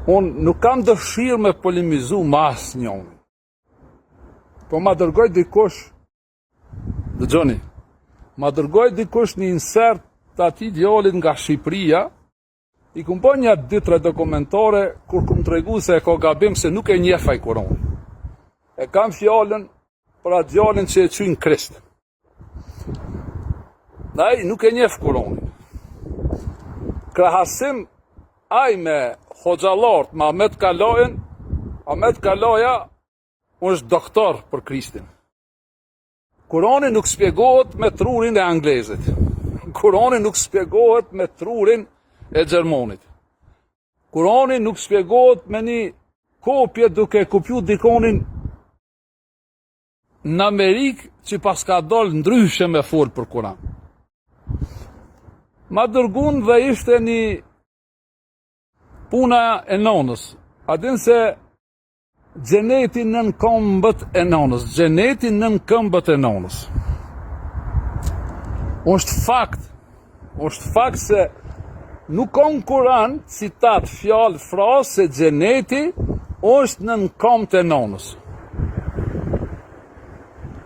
Unë nuk kam dëshirë me polemizu ma asë njoni. Po ma dërgoj dikush, dëgjoni, ma dërgoj dikush një insert të ati djallit nga Shqipëria, i kum po një 2-3 dokumentare, kur kum të regu se e ka gabim se nuk e njefaj Kur'ani. E kam fjallën për atë djallin që e qynë Krist. Ai nuk e njef Kur'ani. Krahasim aj me hoxhalart, me Ahmet Kalajen, Ahmet Kalaja është doktor për Krishtin. Kur'ani nuk spjegohet me trurin e anglezit. Kur'ani nuk spjegohet me trurin e gjermonit. Kur'ani nuk spjegohet me një kopje duke kopju dikonin në Amerikë që pas ka dalë ndryshe me folë për Kur'an. Ma dërgun dhe ishte një puna e nonës. A din se gjeneti nën këmbët e nonës. Gjeneti nën këmbët e nonës. Është fakt se nuk ka në Kur'an, citat, fjalë, frasë se gjeneti është nën këmbët e nonës.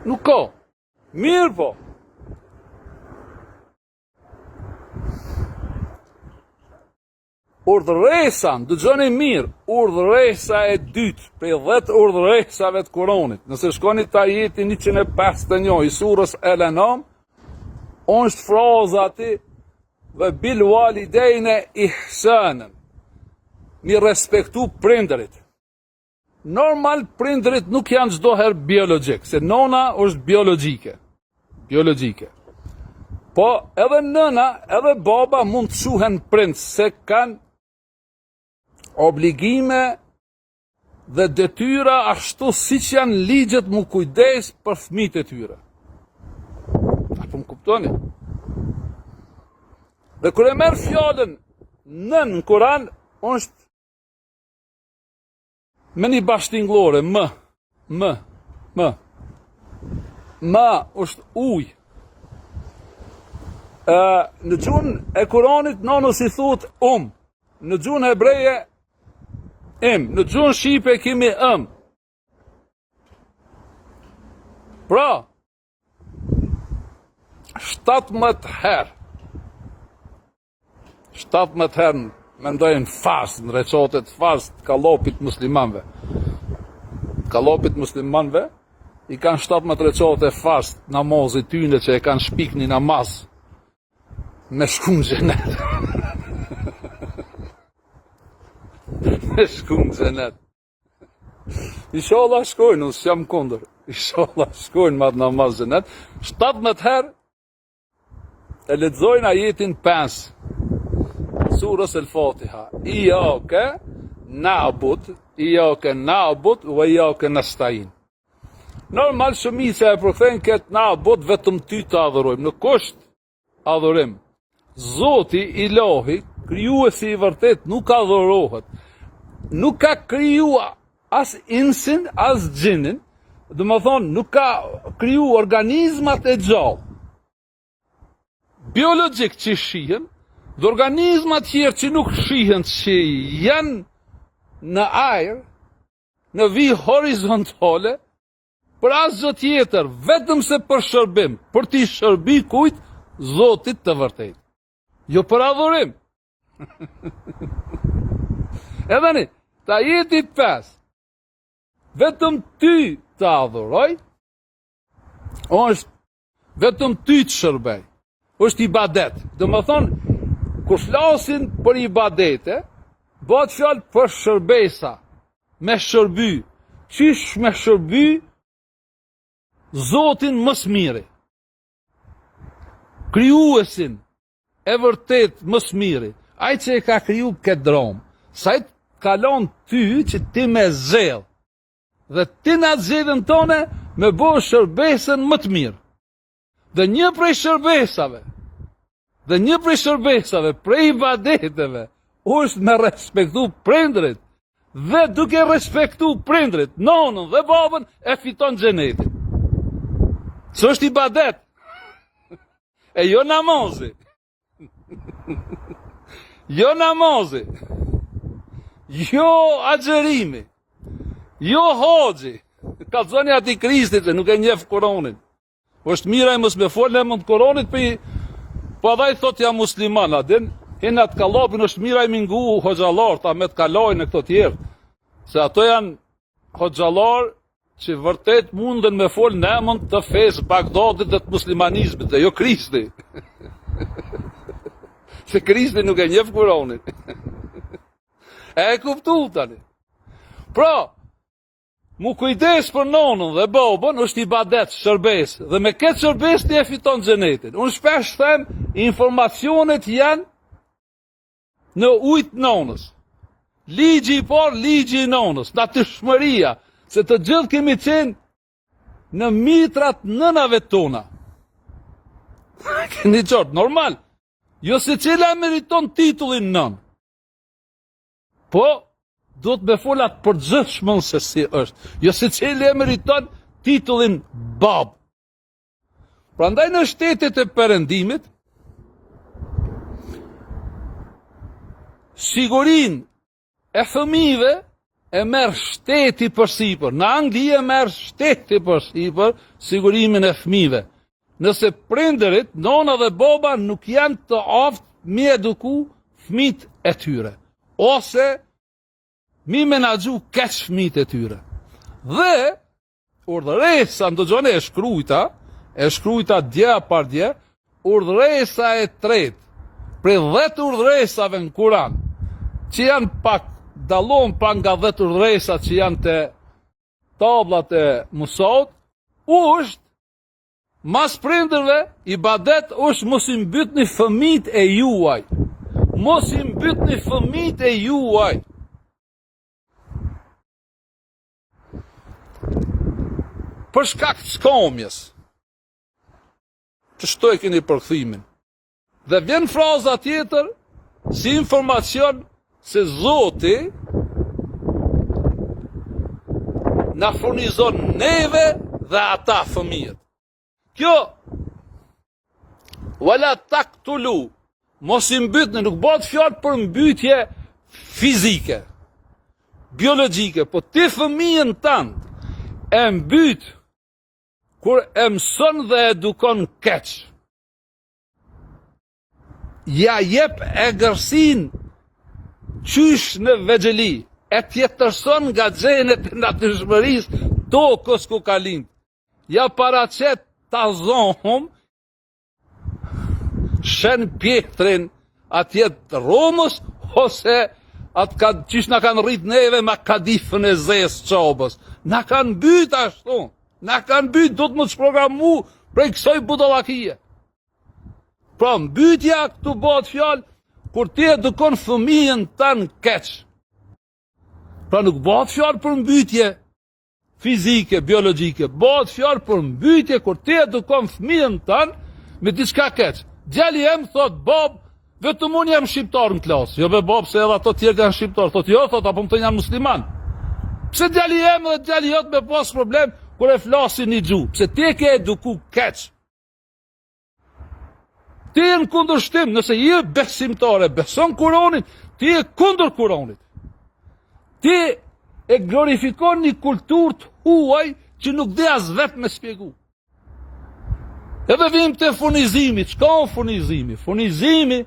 Nuk ka. Mirë po. Urdhëresa, dëgjoni mirë, urdhëresa e dytë, prej 10 urdhëresave të Kuranit. Nëse shkoni të ajeti 151 i surës El-Anam, është fraza ati ve bil walidejne ihsanën. Mi respektu prindërit. Normal prindërit nuk janë çdo herë biologjik, se nona është biologjike. Po edhe nëna, edhe baba mund të quhen prind, se kanë obligime dhe detyra ashtu siç janë ligjet mu kujdes për fëmijët e tyre. Apo më kuptoni? Dhe kur e merr fjalën nën në Kur'an, është me një bashkëtingëllore, ma është ujë. Në gjuhën e Kuranit nonës i thot në gjuhën hebreje në gjuhën shqipe kemi Pra 17 herë mendojnë fast, në reqatet fast kallopit muslimanve. I kanë 17 reqate fast namazit tyne që e kanë shpik një namaz me shku në xhenet. Me shku në xhenet. Inshallah shkojnë, unë s'jam kundër. Inshallah shkojnë me atë namaz xhenet. 17 herë e lexojnë ajetin 5. Surës El-Fatiha. Iyake na'bud wa iyake nasta'in. Normal shumica e përkthejnë këtë na'bud vetëm ty të adhurojmë. Nuk është adhurim. Zoti Ilahi, krijuesi i vërtet, nuk adhurohet. Nuk ka krijuar as insin, as gjinin. Dhe më thonë, nuk ka kriju organizmat e gjallë. Biologjik që shihen, dhe organizmat tjerë që nuk shihen, që janë në ajër, në vijë horizontale, për asgjë tjetër, vetëm se për shërbim, për t'i shërbi kujt, Zotit të vërtet. Jo për adhurim. Edhe një, ta jeti 5, vetëm ty të adhuroj, është vetëm ty të shërbej, është ibadet. Dhe më thonë, kur flasin për ibadete, bëhet fjalë për shërbesa, me shërby. Qish me shërby Zotin më së miri, krijuesin e vërtet më së miri, ai që e ka kriju këtë drom, sa i kalon ty që ti me zell, dhe ti në atë zellën tone me bo shërbesën më të mirë. Dhe një prej shërbesave, prej ibadeteve, është me respektu prindrit, dhe duke respektu prindrit, nonën dhe babën, e fiton xhenetin. Së është ibadet, e jo namazi. jo agjerimi, jo hoxhi. Ka zoni ati Kristit që nuk e njef Koranin. është mira e mos me folë e mund Koranit po adha i thot ja musliman, adin, hinë atë kalopin është mira e mingu hoxalar, ta me të kalojnë e këto tjerë. Se ato janë hoxalar që vërtet munden me folë në emën të fesë Bagdadit dhe të muslimanizmit, dhe jo Kristi. Se Kristi nuk e njef Koranin. E kuptu tani. Pra, mu kujdes për nonën dhe babën është ibadet, shërbes, dhe me këtë shërbes ti e fiton xhenetin. Unë shpesh them, informacionet janë në ujtë nonës. Ligji i parë, ligji i nonës, natyrshmëria, se të gjithë kemi qenë në mitrat nënave tona. Keni qartë, normal. Jo se cila meriton titullin nën. Po, do të me folat për gjithshmën se si është. Jo se cili e meriton titullin bab. Prandaj në shtetet e perëndimit, sigurin e fëmijëve e merr shteti përsipër. Në Angli e merr shteti përsipër sigurimin e fëmijëve. Nëse prindërit, nona dhe baba nuk janë të aftë mi eduku fëmijët e tyre. Ose mi menaxhu keq fëmijët e tyre. Dhe urdhëresa ndëgjone e shkrujta dje par dje, urdhëresa e tretë, prej 10 urdhëresave në Kur'an, që janë pak dallon pak nga 10 urdhëresa që janë të tablat e Musaut, është mas prindërve, ibadet është mos i mbytni fëmijët e juaj. Mos i mbytni fëmijët e juaj. Për shkak të skamjes. Që shto e keni përkthimin. Dhe vjen fraza tjetër, si informacion se Zoti na furnizon neve dhe ata fëmijët. Kjo, wala taktulu, mos i mbytni, nuk bëhet fjalë për mbytje fizike, biologjike, po ti fëmijën tënd e mbyt kur e mëson dhe edukon keq. Ja jep egërsin qysh në vegjeli, e tjetërson nga xhenet e natyrshmërisë tokës ku ka lind. Ja paraqet ta zohëm Shen Pietrin atje të Romës, ose atë qish na kanë rrit neve ma kadifën e zesë qabës. Na kanë byt ashtu, na kanë byt, do të më të shprogramu prej kësoj budallakije. Pra mbytja këtu bëhet fjalë kur ti edukon fëmijën tanë keq. Pra nuk bëhet fjalë për mbytje fizike, biologjike, bëhet fjalë për mbytje kur ti edukon fëmijën tanë me diçka keq. Djali jem thot, bab, vetëm unë jam shqiptar në klasë. Jo be bab, se edhe ato tjerë janë shqiptar. Thot, jo, thot, apo më të janë musliman. Pse djali jem dhe djali jot me pas problem kur e flasin një gjuhë? Pse ti e ke eduku keq. Ti e në kundërshtim, nëse je besimtare, beson Kur'anin, ti e kundër Kur'anit. Ti e glorifikon një kulturë të huaj që nuk dhe as vetë me spjegu. Edhe vim të furnizimi, qka o furnizimi? Furnizimi,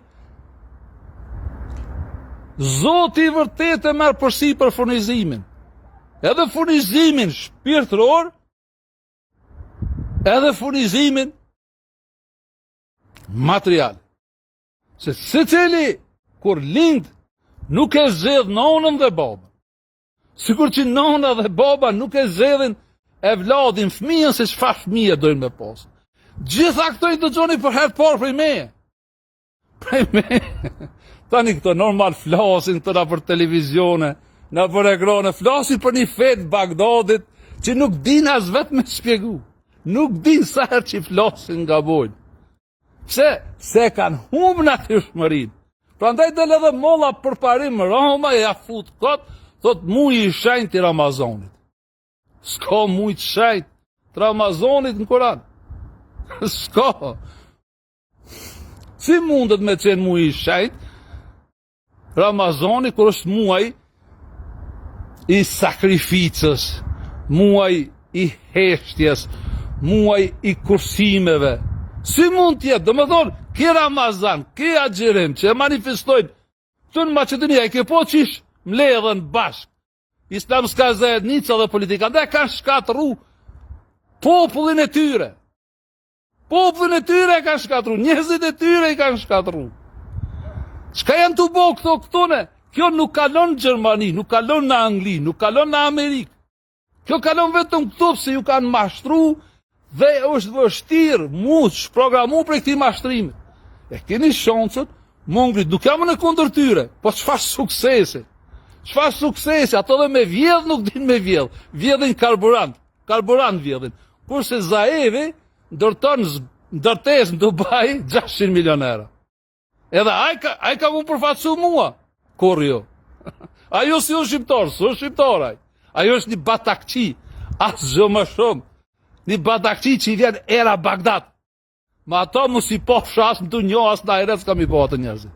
Zoti i vërtet e merr përsipër furnizimin. Edhe furnizimin shpirtëror, edhe furnizimin material. Se secili kur lind nuk e zgjedh nonën dhe babën. Sikur që nona dhe baba nuk e zgjedhin evladin, fëmijën, se çfarë fëmijë dojnë me pas. Gjitha këto i dëgjoni për herë të parë prej meje. Prej meje. Tani këto normal flasin këto na për televizione, na për ekrane, flasin për një fet Bagdadit që nuk din as vetë me shpjegu. Nuk din sa herë që flasin nga bojnë. Pse? Se kanë humbur natyrshmërinë. Prandaj del edhe molla për parim Roma ja fut kot, thot muji i shenjtë i Ramazanit. S'ka muj të shenjtë të Ramazanit në Kur'an. S'ka. Si mundet me qenë muaj i shenjtë Ramazani kur është muaj i sakrificës, muaj i heshtjes, muaj i kursimeve. Si mund tjetë, do më thonë, ki Ramazan, ki agjerim, që e manifestojnë, të në Macedonia, e ke po qish mledhen bashk. Islam s'ka zajednica dhe politika, dhe ka shkatru popullin e tyre. Popullin e tyre ka shkatru, njerëzit e tyre i kanë shkatru. Çka janë të bo këto këtone? Kjo nuk kalon në Gjermani, nuk kalon në Angli, nuk kalon në Amerikë. Kjo kalon vetëm këto pëse ju kanë mashtru dhe është vështirë mu shprogramu për këti mashtrimi. E keni shansët, mongrit, nuk jam në kundër tyre, po çfarë suksese? Çfarë suksese? Ato dhe me vjedh nuk din me vjedh. Vjedhin karburant vjedhin. Kurse Zaevi ndërtes në Dubai 600 milionera. Edhe aj ka mu përfatsu mua. Kur jo. Ajo si është shqiptar, së është shqiptar aj. Ajo është një batakçi, asë gjë më shumë. Një batakçi që i vjen era Bagdad. Ma ato mu si po fshas më të njo, asë na eret s'kam i po atë njerëzit.